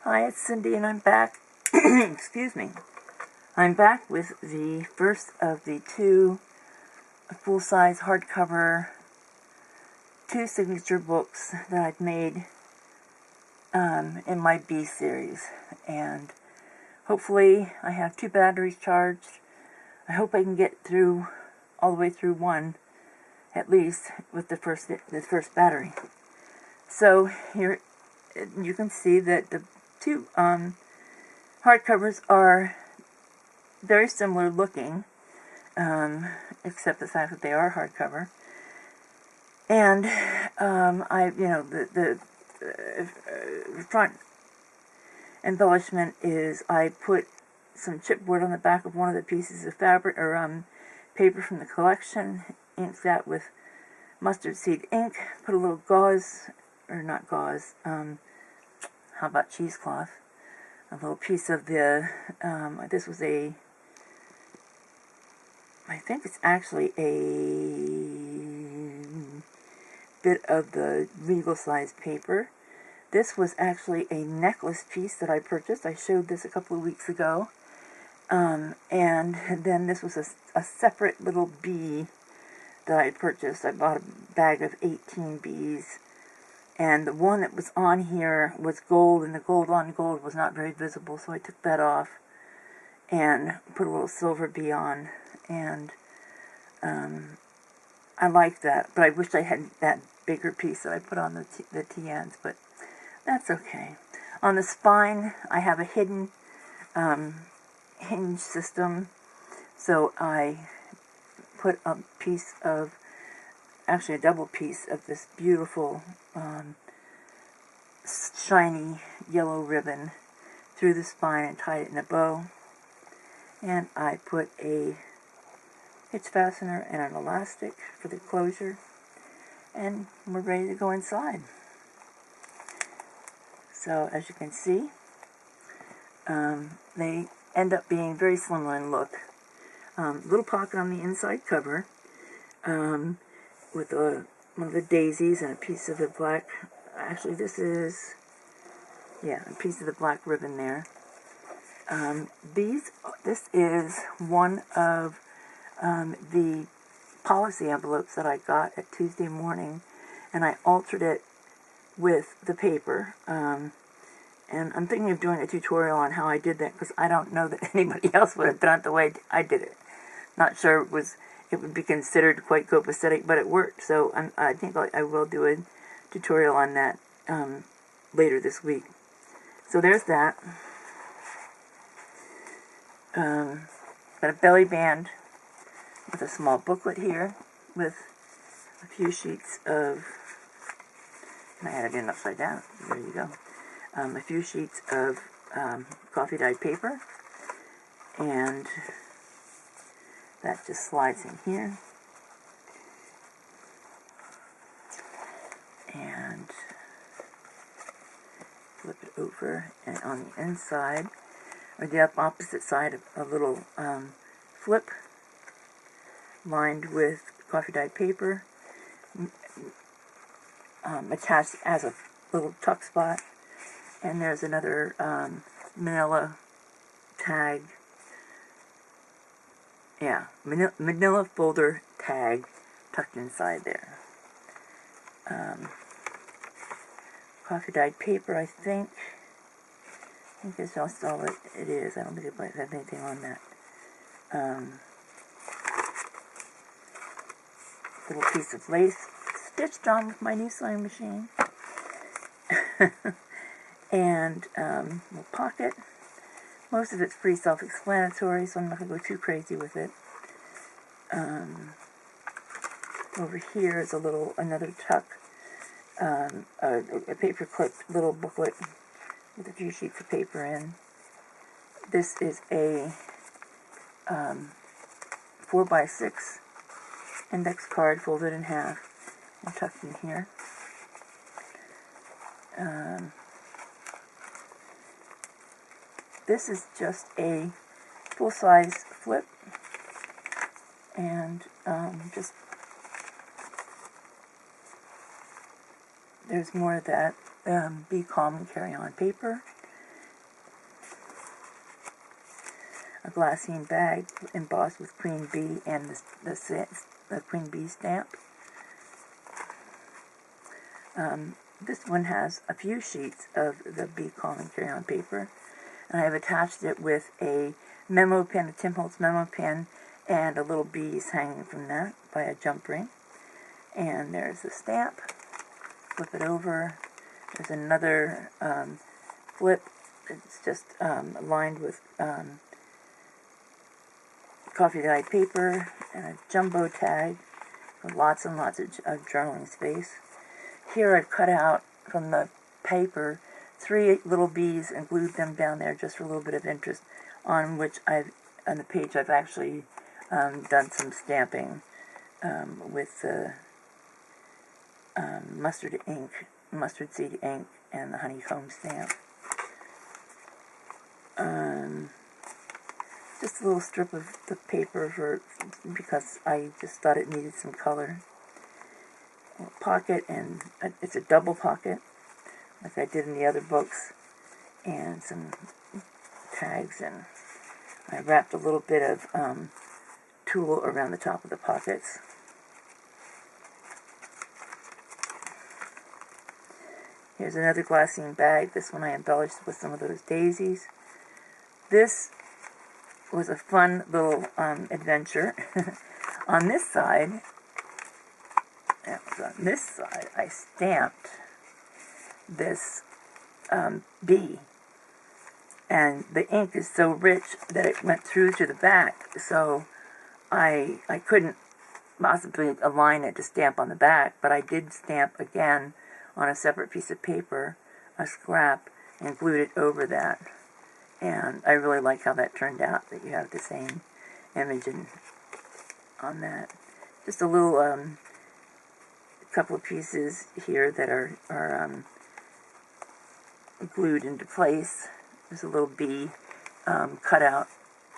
Hi, it's Cindy, and I'm back. Excuse me. I'm back with the first of the two full-size hardcover, two signature books that I've made in my B series. And hopefully I have two batteries charged. I hope I can get through all the way through one, at least, with the first battery. So here you can see that the two hardcovers are very similar looking, except the fact that they are hardcover. And the front embellishment is I put some chipboard on the back of one of the pieces of fabric or paper from the collection, inked that with mustard seed ink, put a little gauze, or not gauze, how about cheesecloth? A little piece of the, this was I think it's actually a bit of the legal size paper. This was actually a necklace piece that I purchased. I showed this a couple of weeks ago. And then this was a separate little bee that I purchased. I bought a bag of 18 bees. And the one that was on here was gold, and the gold on gold was not very visible, so I took that off and put a little silver bee on. And I like that, but I wish I had that bigger piece that I put on the T-ends, but that's okay. On the spine, I have a hidden hinge system, so I put a piece of, actually a double piece of this beautiful shiny yellow ribbon through the spine and tied it in a bow. And I put a hitch fastener and an elastic for the closure, and we're ready to go inside. So as you can see, they end up being very similar in look. Little pocket on the inside cover with one of the daisies and a piece of the black, actually this is, yeah, a piece of the black ribbon there. This is one of the policy envelopes that I got at Tuesday morning, and I altered it with the paper. And I'm thinking of doing a tutorial on how I did that, because I don't know that anybody else would have done it the way I did it. Not sure it would be considered quite copacetic, but it worked. So I think I will do a tutorial on that later this week. So there's that. Got a belly band with a small booklet here with a few sheets of, and I had it in upside down, there you go, a few sheets of coffee dyed paper, and that just slides in here, and flip it over, and on the inside, or the opposite side, a little flip lined with coffee dyed paper, attached as a little tuck spot, and there's another manila tag, yeah, manila folder tag tucked inside there. Coffee dyed paper, I think that's just all it is. I don't think it has anything on that. Little piece of lace stitched on with my new sewing machine. And little pocket. Most of it's pretty self-explanatory, so I'm not going to go too crazy with it. Over here is another tuck, a paper clip little booklet with a few sheets of paper in. This is a 4x6 index card folded in half and tucked in here. This is just a full-size flip, and just there's more of that Be Calm and Carry On paper, a glassine bag embossed with Queen Bee and the Queen Bee stamp. This one has a few sheets of the Bee commentary on paper, and I have attached it with a memo pen, a Tim Holtz memo pen, and a little bees hanging from that by a jump ring. And there's the stamp. Flip it over. There's another flip. It's just lined with coffee dyed paper and a jumbo tag with lots and lots of journaling space. Here I've cut out from the paper 3 little bees and glued them down there just for a little bit of interest, on which on the page I've actually done some stamping with the mustard seed ink and the honeycomb stamp. Just a little strip of the paper because I just thought it needed some color. A pocket, and it's a double pocket like I did in the other books, and some tags, and I wrapped a little bit of tulle around the top of the pockets. Here's another glassine bag. This one I embellished with some of those daisies. This was a fun little adventure. On this side, I stamped this bee, and the ink is so rich that it went through to the back, so I couldn't possibly align it to stamp on the back, but I did stamp again on a separate piece of paper, a scrap, and glued it over that. And I really like how that turned out, that you have the same image on that. Just a little couple of pieces here that are glued into place. There's a little bee cut out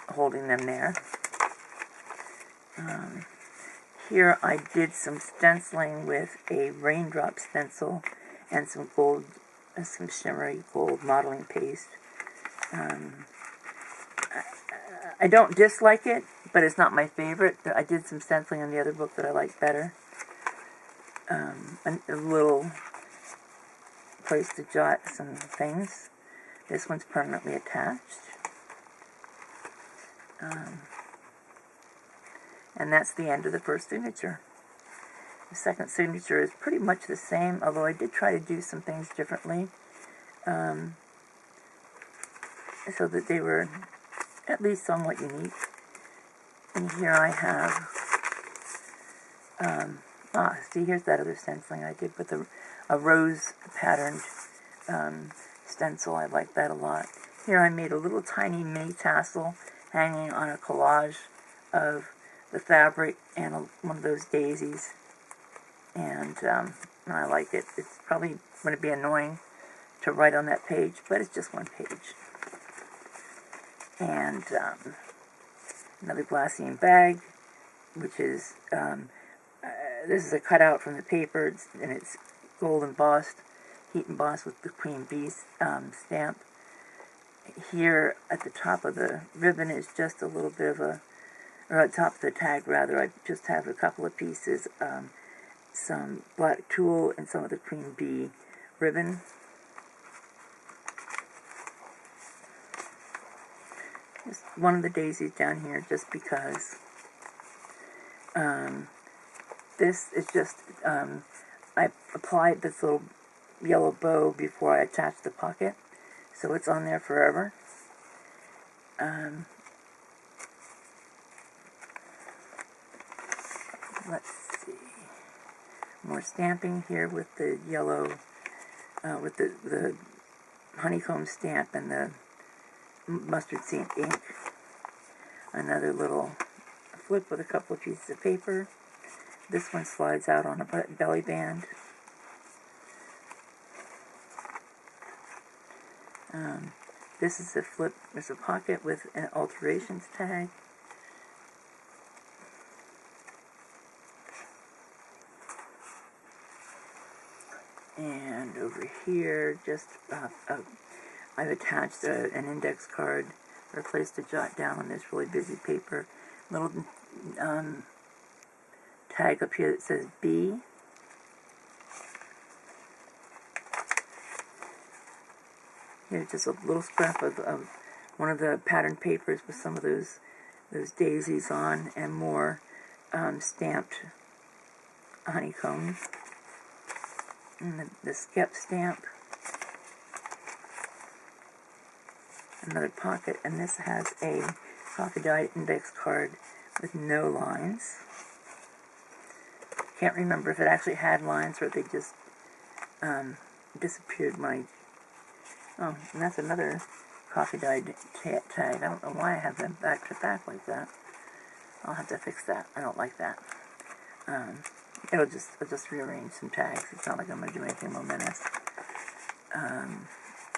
holding them there. Here I did some stenciling with a raindrop stencil and some gold, some shimmery gold modeling paste. I don't dislike it, but it's not my favorite. I did some stenciling in the other book that I like better. A little place to jot some things. This one's permanently attached. And that's the end of the first signature. The second signature is pretty much the same, although I did try to do some things differently, so that they were at least somewhat unique. And here I have, see, here's that other stenciling I did with a rose patterned stencil. I like that a lot. Here I made a little tiny mini tassel hanging on a collage of the fabric and one of those daisies, and I like it. It's probably going to be annoying to write on that page, but it's just one page. And another glassine bag, which is, this is a cutout from the paper, and it's gold embossed, heat embossed with the Queen Bee stamp. Here at the top of the ribbon is just a little bit of or at the top of the tag rather, I just have a couple of pieces, some black tulle and some of the Queen Bee ribbon. Just one of the daisies down here just because. This is just, I applied this little yellow bow before I attached the pocket, so it's on there forever. Let's see, more stamping here with the yellow, with the honeycomb stamp and the mustard seed ink. Another little flip with a couple of pieces of paper. This one slides out on a belly band. This is a flip, there's a pocket with an alterations tag. And over here, just I've attached an index card or a place to jot down on this really busy paper. Little tag up here that says B. Here's just a little scrap of one of the pattern papers with some of those daisies on, and more stamped honeycombs. And the skep stamp. Another pocket, and this has a coffee-dyed index card with no lines. Can't remember if it actually had lines or if they just disappeared when I... Oh, and that's another coffee-dyed tag. I don't know why I have them back to back like that. I'll have to fix that. I don't like that. I'll just rearrange some tags. It's not like I'm going to do anything momentous.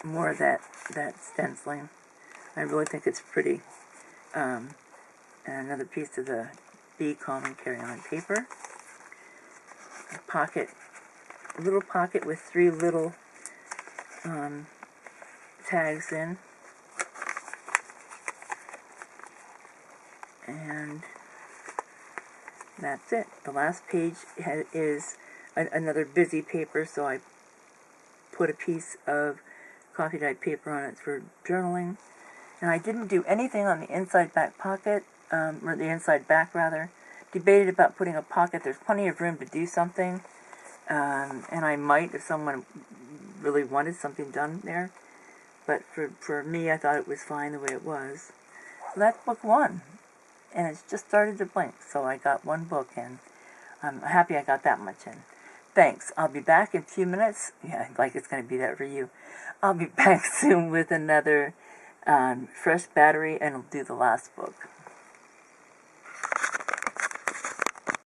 More of that stenciling. I really think it's pretty. And another piece of the Be Calm and Carry On paper. A pocket, a little pocket with 3 little tags in. And that's it. The last page is another busy paper, so I put a piece of coffee-dyed paper on it for journaling. And I didn't do anything on the inside back pocket, or the inside back rather. Debated about putting a pocket. There's plenty of room to do something. And I might if someone really wanted something done there. But for me, I thought it was fine the way it was. So that's book 1. And it's just started to blink, so I got 1 book in. I'm happy I got that much in. Thanks. I'll be back in a few minutes. Yeah, like it's going to be that for you. I'll be back soon with another fresh battery, and I'll do the last book.